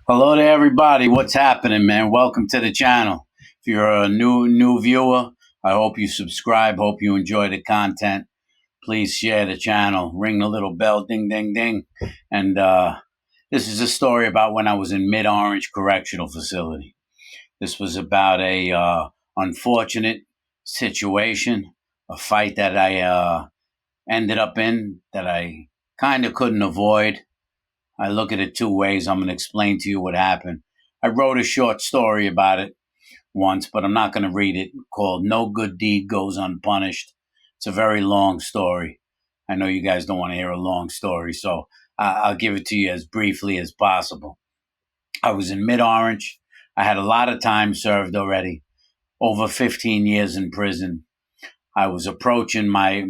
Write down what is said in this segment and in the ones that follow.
Hello to everybody. What's happening, man? Welcome to the channel. If you're a new viewer, I hope you subscribe. Hope you enjoy the content. Please share the channel. Ring the little bell, ding, ding, ding. And this is a story about when I was in Mid-Orange Correctional Facility. This was about a unfortunate situation, a fight that I ended up in that I kind of couldn't avoid. I look at it two ways. I'm going to explain to you what happened. I wrote a short story about it once, but I'm not going to read it, called No Good Deed Goes Unpunished. It's a very long story. I know you guys don't want to hear a long story, so I'll give it to you as briefly as possible. I was in Mid Orange. I had a lot of time served already, over 15 years in prison. I was approaching my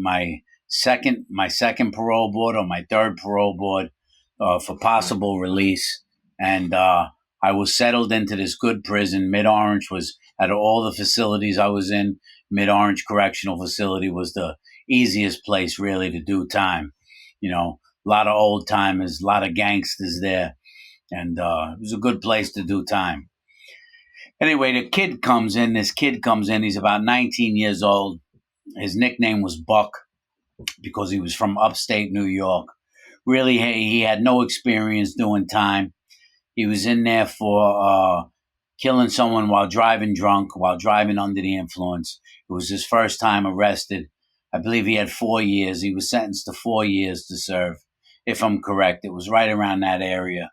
second parole board or my third parole board for possible release, and I was settled into this good prison. Mid Orange was out of all the facilities I was in. Mid Orange Correctional Facility was the easiest place really to do time. You know, a lot of old timers, a lot of gangsters there, and it was a good place to do time. Anyway, the kid comes in. This kid comes in. He's about 19 years old. His nickname was Buck because he was from upstate New York. Really, hey, he had no experience doing time. He was in there for killing someone while driving drunk, while driving under the influence. It was his first time arrested. I believe he had 4 years. He was sentenced to 4 years to serve, if I'm correct. It was right around that area.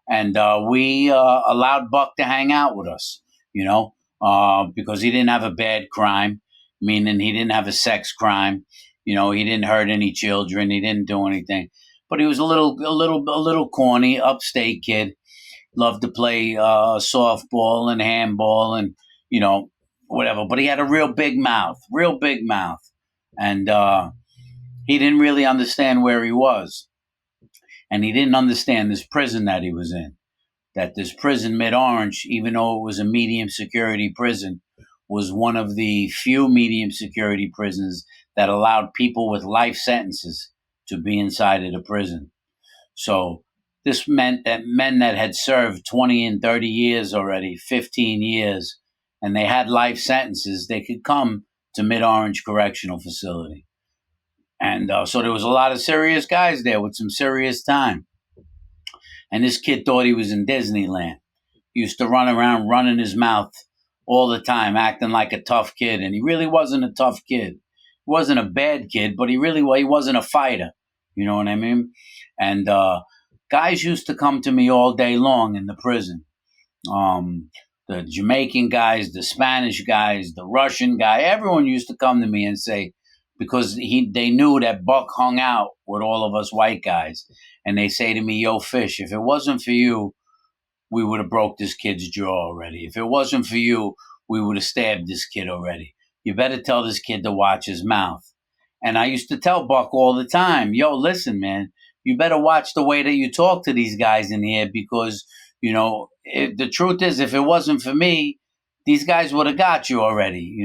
And we allowed Buck to hang out with us, because he didn't have a bad crime, meaning he didn't have a sex crime. He didn't hurt any children. He didn't do anything. But he was a little corny, upstate kid. Loved to play softball and handball and whatever. But he had a real big mouth, and he didn't really understand where he was, and he didn't understand this prison that he was in. That this prison, Mid Orange, even though it was a medium security prison, was one of the few medium security prisons that allowed people with life sentences to be inside of the prison. So this meant that men that had served 20 and 30 years already, 15 years, and they had life sentences, they could come to Mid Orange Correctional Facility. And so there was a lot of serious guys there with some serious time. And this kid thought he was in Disneyland. He used to run around running his mouth all the time, acting like a tough kid. And he really wasn't a tough kid. He wasn't a bad kid, but he wasn't a fighter. You know what I mean? And guys used to come to me all day long in the prison. The Jamaican guys, the Spanish guys, the Russian guy, everyone used to come to me and say, because they knew that Buck hung out with all of us white guys. And they say to me, yo, Fish, if it wasn't for you, we would have broke this kid's jaw already. If it wasn't for you, we would have stabbed this kid already. You better tell this kid to watch his mouth. And I used to tell Buck all the time, yo, listen, man, you better watch the way that you talk to these guys in here because, the truth is, if it wasn't for me, these guys would have got you already.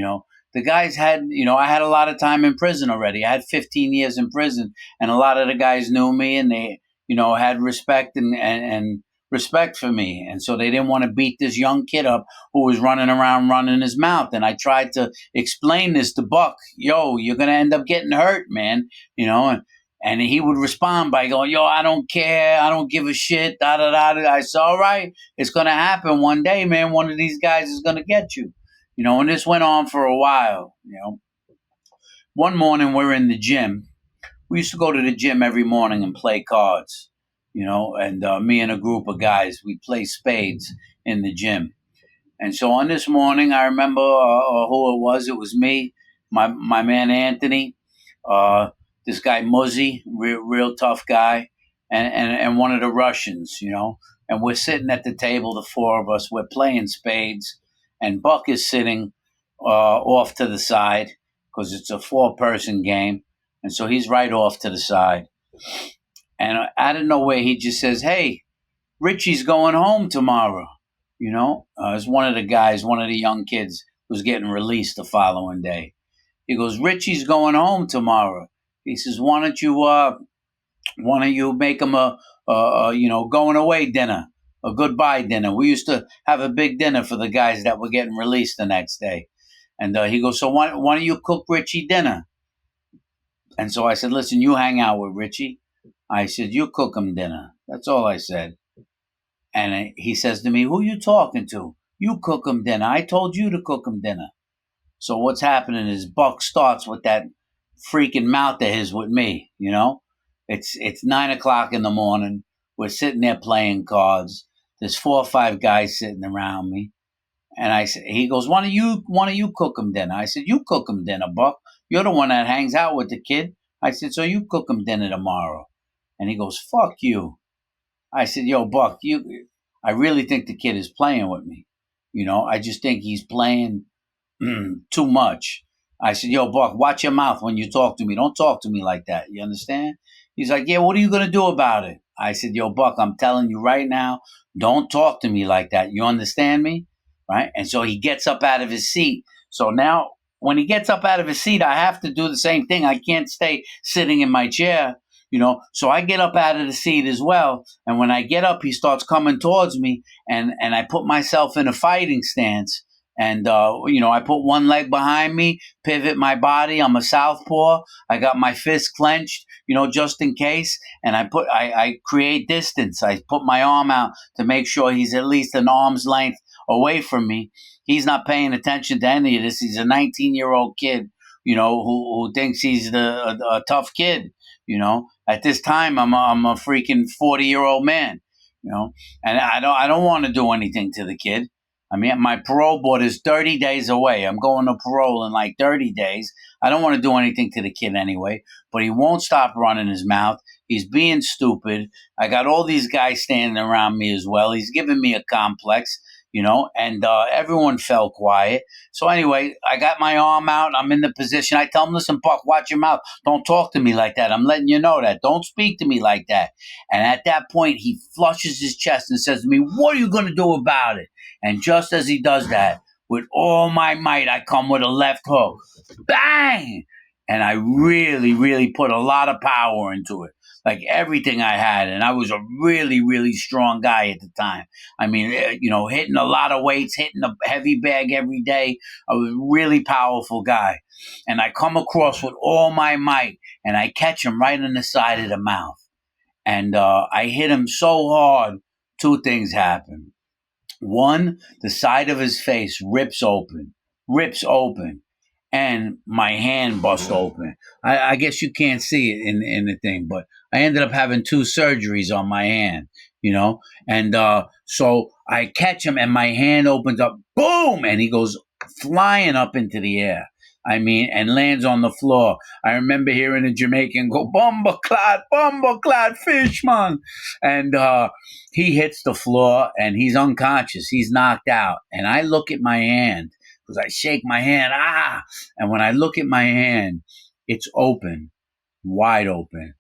The guys had, I had a lot of time in prison already. I had 15 years in prison, and a lot of the guys knew me, and they, had respect and respect for me. And so they didn't want to beat this young kid up who was running around running his mouth. And I tried to explain this to Buck. Yo, you're going to end up getting hurt, man. And he would respond by going, yo, I don't care. I don't give a shit. Da, da, da, da. I said, all right, it's going to happen one day, man. One of these guys is going to get you. And this went on for a while. One morning we're in the gym. We used to go to the gym every morning and play cards, and me and a group of guys, we play spades in the gym. And so on this morning, I remember who it was. It was me, my man Anthony, this guy Muzzy, real tough guy, and one of the Russians, And we're sitting at the table, the four of us. We're playing spades, and Buck is sitting off to the side because it's a four-person game, and so he's right off to the side. And out of nowhere, he just says, "Hey, Richie's going home tomorrow." As one of the guys, one of the young kids was getting released the following day. He goes, "Richie's going home tomorrow." He says, "Why don't you make him a going away dinner a goodbye dinner. We used to have a big dinner for the guys that were getting released the next day. And he goes, so why don't you cook Richie dinner? And so I said, listen, you hang out with Richie. I said, you cook him dinner. That's all I said. And he says to me, who you talking to? You cook him dinner. I told you to cook him dinner. So what's happening is Buck starts with that freaking mouth of his with me, you know? It's 9 o'clock in the morning. We're sitting there playing cards. There's 4 or 5 guys sitting around me. And he goes, why don't you cook him dinner? I said, you cook him dinner, Buck. You're the one that hangs out with the kid. I said, so you cook him dinner tomorrow. And he goes, fuck you. I said, yo, Buck, I really think the kid is playing with me. I just think he's playing too much. I said, yo, Buck, watch your mouth when you talk to me. Don't talk to me like that. You understand? He's like, yeah, what are you going to do about it? I said, yo, Buck, I'm telling you right now, don't talk to me like that. You understand me? Right? And so he gets up out of his seat. So now when he gets up out of his seat, I have to do the same thing. I can't stay sitting in my chair. So I get up out of the seat as well. And when I get up, he starts coming towards me, and I put myself in a fighting stance. And, I put one leg behind me, pivot my body. I'm a southpaw. I got my fist clenched, just in case. And I create distance. I put my arm out to make sure he's at least an arm's length away from me. He's not paying attention to any of this. He's a 19-year-old kid, who thinks he's a tough kid. At this time, I'm a freaking 40-year-old man, and I don't want to do anything to the kid. I mean, my parole board is 30 days away. I'm going to parole in like 30 days. I don't want to do anything to the kid anyway, but he won't stop running his mouth. He's being stupid. I got all these guys standing around me as well. He's giving me a complex, and everyone fell quiet. So anyway, I got my arm out. I'm in the position. I tell him, listen, Buck, watch your mouth. Don't talk to me like that. I'm letting you know that. Don't speak to me like that. And at that point, he flushes his chest and says to me, what are you going to do about it? And just as he does that, with all my might, I come with a left hook. Bang! And I really, really put a lot of power into it. Like everything I had. And I was a really, really strong guy at the time. I mean, hitting a lot of weights, hitting a heavy bag every day. I was a really powerful guy. And I come across with all my might, and I catch him right in the side of the mouth. And I hit him so hard, 2 things happen. One, the side of his face rips open, and my hand bust open. I guess you can't see it in the thing, but I ended up having 2 surgeries on my hand, and so I catch him, and my hand opens up, boom, and he goes flying up into the air. I mean, and lands on the floor. I remember hearing a Jamaican go, "Bumba clot, fishman," and he hits the floor, and he's unconscious. He's knocked out, and I look at my hand because I shake my hand, and when I look at my hand, it's open, wide open.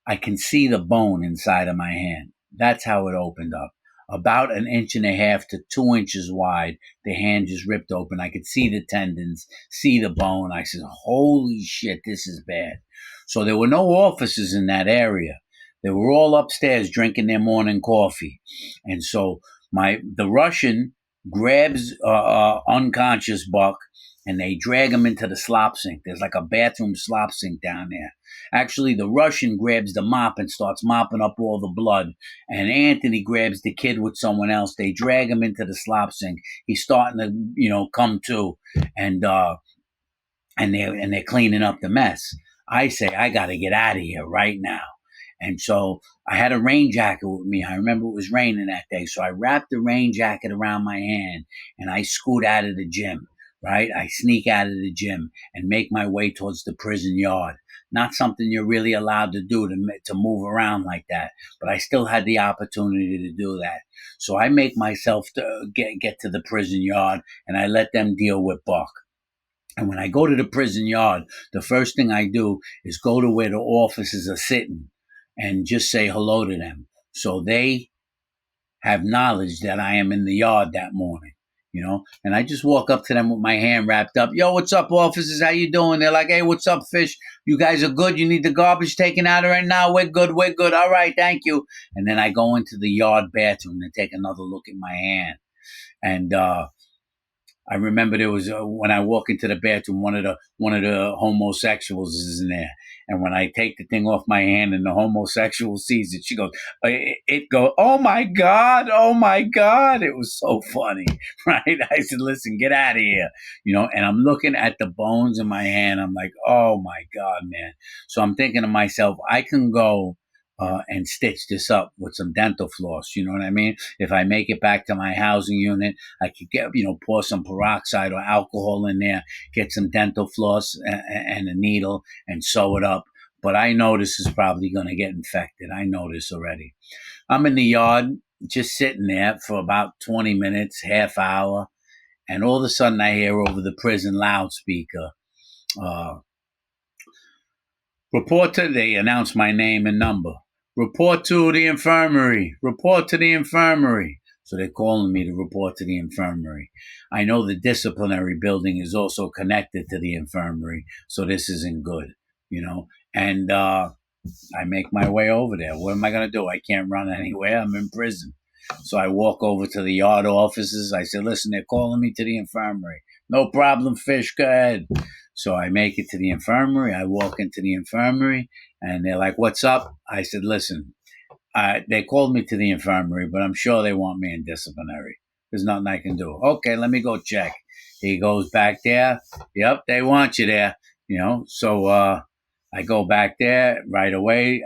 I can see the bone inside of my hand. That's how it opened up. About 1.5 to 2 inches wide, the hand just ripped open. I could see the tendons, see the bone. I said, holy shit, this is bad. So there were no officers in that area. They were all upstairs drinking their morning coffee. And so the Russian grabs unconscious Buck, and they drag him into the slop sink. There's like a bathroom slop sink down there. Actually, the Russian grabs the mop and starts mopping up all the blood. And Anthony grabs the kid with someone else. They drag him into the slop sink. He's starting to, come to, and they're cleaning up the mess. I say, I got to get out of here right now. And so I had a rain jacket with me. I remember it was raining that day. So I wrapped the rain jacket around my hand, and I scoot out of the gym, right? I sneak out of the gym and make my way towards the prison yard. Not something you're really allowed to do to move around like that. But I still had the opportunity to do that. So I make myself get to the prison yard, and I let them deal with Buck. And when I go to the prison yard, the first thing I do is go to where the officers are sitting and just say hello to them. So they have knowledge that I am in the yard that morning. And I just walk up to them with my hand wrapped up. Yo, what's up, officers? How you doing? They're like, hey, what's up, Fish? You guys are good? You need the garbage taken out right now? We're good. We're good. All right, thank you. And then I go into the yard bathroom and take another look at my hand. And I remember there was when I walk into the bathroom, one of the homosexuals is in there, and when I take the thing off my hand and the homosexual sees it, she goes, "It go, oh my god, oh my god!" It was so funny, right? I said, "Listen, get out of here," And I'm looking at the bones in my hand. I'm like, "Oh my god, man!" So I'm thinking to myself, I can go. And stitch this up with some dental floss. You know what I mean? If I make it back to my housing unit, I could get, pour some peroxide or alcohol in there, get some dental floss and a needle and sew it up. But I know this is probably going to get infected. I know this already. I'm in the yard, just sitting there for about 20 minutes, half hour. And all of a sudden I hear over the prison loudspeaker, uh, they announce my name and number. Report to the infirmary. Report to the infirmary. So they're calling me to report to the infirmary. I know the disciplinary building is also connected to the infirmary, so this isn't good, And I make my way over there. What am I going to do? I can't run anywhere. I'm in prison. So I walk over to the yard offices. I said, listen, they're calling me to the infirmary. No problem, Fish. Go ahead. So I make it to the infirmary. I walk into the infirmary, and they're like, what's up? I said, listen, they called me to the infirmary, but I'm sure they want me in disciplinary. There's nothing I can do. Okay, let me go check. He goes back there. Yep, they want you there. So I go back there right away.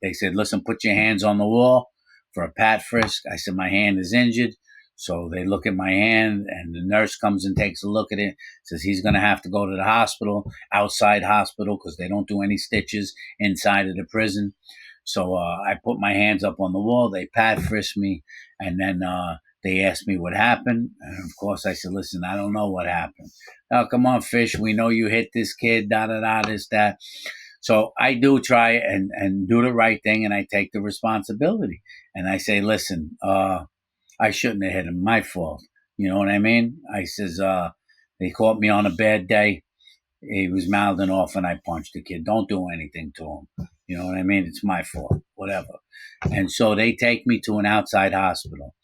They said, listen, put your hands on the wall for a pat frisk. I said, my hand is injured. So they look at my hand, and the nurse comes and takes a look at it. Says he's going to have to go to the hospital, outside hospital, because they don't do any stitches inside of the prison. So I put my hands up on the wall. They pat frisked me, and then they asked me what happened. And of course, I said, listen, I don't know what happened. Oh, come on, Fish. We know you hit this kid, da-da-da, this, that. So I do try and do the right thing, and I take the responsibility. And I say, listen, I shouldn't have hit him. My fault. You know what I mean? I says, they caught me on a bad day. He was mouthing off, and I punched the kid. Don't do anything to him. You know what I mean? It's my fault. Whatever. And so they take me to an outside hospital.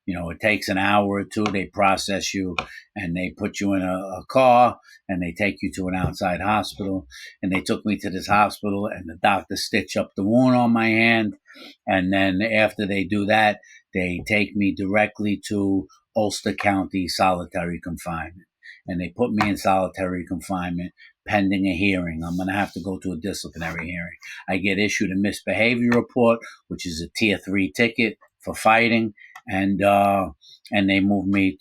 It takes an hour or two. They process you and they put you in a car and they take you to an outside hospital. And they took me to this hospital, and the doctor stitched up the wound on my hand. And then after they do that, they take me directly to Ulster County solitary confinement. And they put me in solitary confinement pending a hearing. I'm going to have to go to a disciplinary hearing. I get issued a misbehavior report, which is a tier 3 ticket for fighting, and they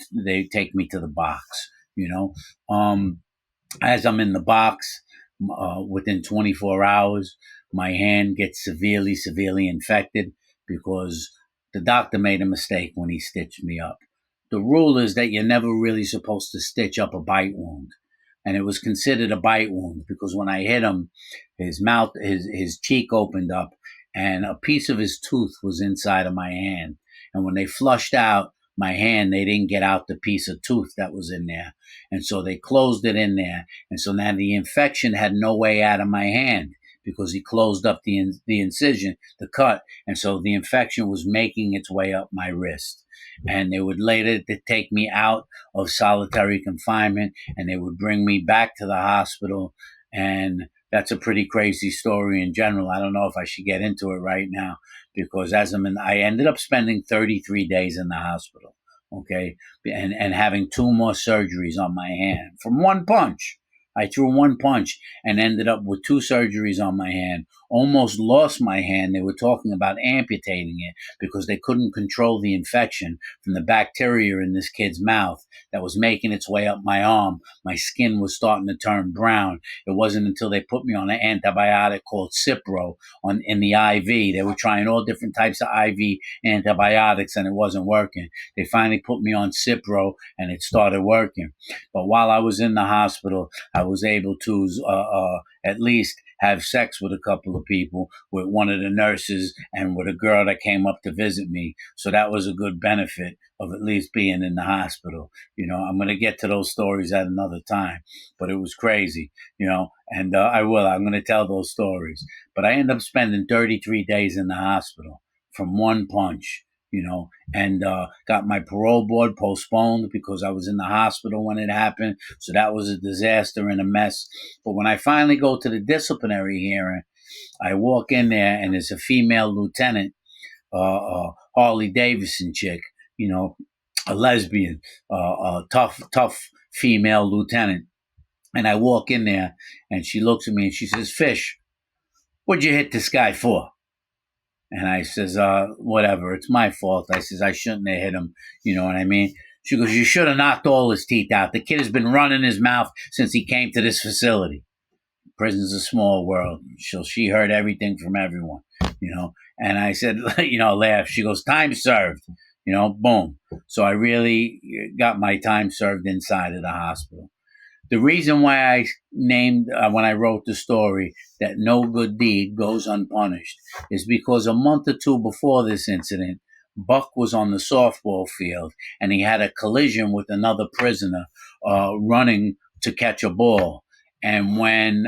take me to the box. As I'm in the box, within 24 hours, my hand gets severely infected because the doctor made a mistake when he stitched me up. The rule is that you're never really supposed to stitch up a bite wound. And it was considered a bite wound because when I hit him, his cheek opened up and a piece of his tooth was inside of my hand. And when they flushed out my hand, they didn't get out the piece of tooth that was in there. And so they closed it in there. And so now the infection had no way out of my hand because he closed up the incision, the cut. And so the infection was making its way up my wrist. And they would later take me out of solitary confinement and they would bring me back to the hospital. And that's a pretty crazy story in general. I don't know if I should get into it right now because I ended up spending 33 days in the hospital. Okay. And having 2 more surgeries on my hand from one punch. I threw one punch and ended up with 2 surgeries on my hand. Almost lost my hand. They were talking about amputating it because they couldn't control the infection from the bacteria in this kid's mouth that was making its way up my arm. My skin was starting to turn brown. It wasn't until they put me on an antibiotic called Cipro in the IV. They were trying all different types of IV antibiotics and it wasn't working. They finally put me on Cipro and it started working. But while I was in the hospital, I was able to at least have sex with a couple of people, with one of the nurses and with a girl that came up to visit me. So that was a good benefit of at least being in the hospital. I'm going to get to those stories at another time, but it was crazy, and I will. I'm going to tell those stories. But I ended up spending 33 days in the hospital from one punch, and got my parole board postponed because I was in the hospital when it happened. So that was a disaster and a mess. But when I finally go to the disciplinary hearing, I walk in there and there's a female lieutenant, Harley Davidson chick, a lesbian, a tough female lieutenant. And I walk in there and she looks at me and she says, "Fish, what'd you hit this guy for?" And I says, "Whatever, it's my fault." I says, "I shouldn't have hit him." You know what I mean? She goes, "You should have knocked all his teeth out. The kid has been running his mouth since he came to this facility." Prison's a small world. She heard everything from everyone, And I said, laugh. She goes, "Time served," boom. So I really got my time served inside of the hospital. The reason why I named, when I wrote the story, that no good deed goes unpunished is because a month or two before this incident, Buck was on the softball field and he had a collision with another prisoner running to catch a ball. And when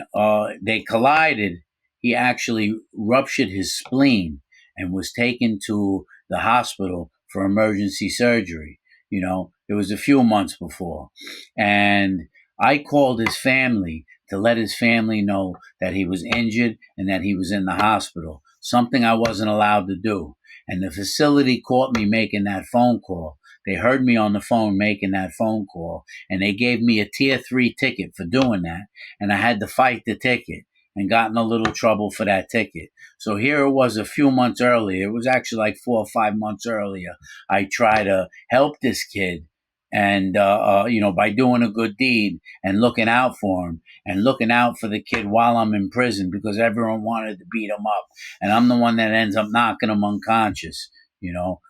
they collided, he actually ruptured his spleen and was taken to the hospital for emergency surgery. It was a few months before. And I called his family to let his family know that he was injured and that he was in the hospital, something I wasn't allowed to do. And the facility caught me making that phone call. They heard me on the phone making that phone call, and they gave me a tier 3 ticket for doing that. And I had to fight the ticket and got in a little trouble for that ticket. So here it was a few months earlier. It was actually like 4 or 5 months earlier. I tried to help this kid and by doing a good deed and looking out for him and looking out for the kid while I'm in prison because everyone wanted to beat him up, and I'm the one that ends up knocking him unconscious. you know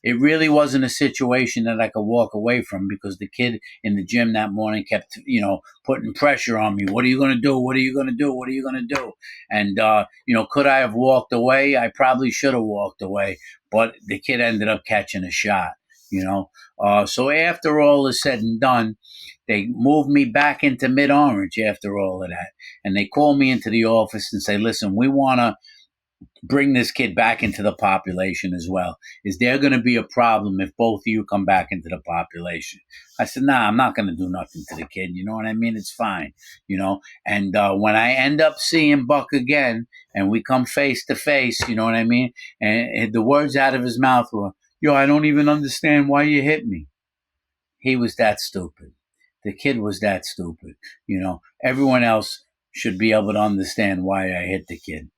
it really wasn't a situation that I could walk away from because the kid in the gym that morning kept putting pressure on me. What are you going to do? What are you going to do? What are you going to do? And could I have walked away? I probably should have walked away, but the kid ended up catching a shot. So after all is said and done, they moved me back into Mid-Orange after all of that. And they called me into the office and say, "Listen, we want to bring this kid back into the population as well. Is there going to be a problem if both of you come back into the population?" I said, "Nah, I'm not going to do nothing to the kid. You know what I mean? It's fine." And when I end up seeing Buck again and we come face to face, you know what I mean? And the words out of his mouth were, "Yo, I don't even understand why you hit me." He was that stupid. The kid was that stupid. Everyone else should be able to understand why I hit the kid,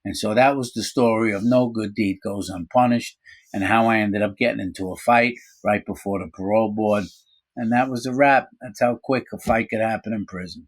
And so that was the story of No Good Deed Goes Unpunished and how I ended up getting into a fight right before the parole board. And that was a wrap. That's how quick a fight could happen in prison.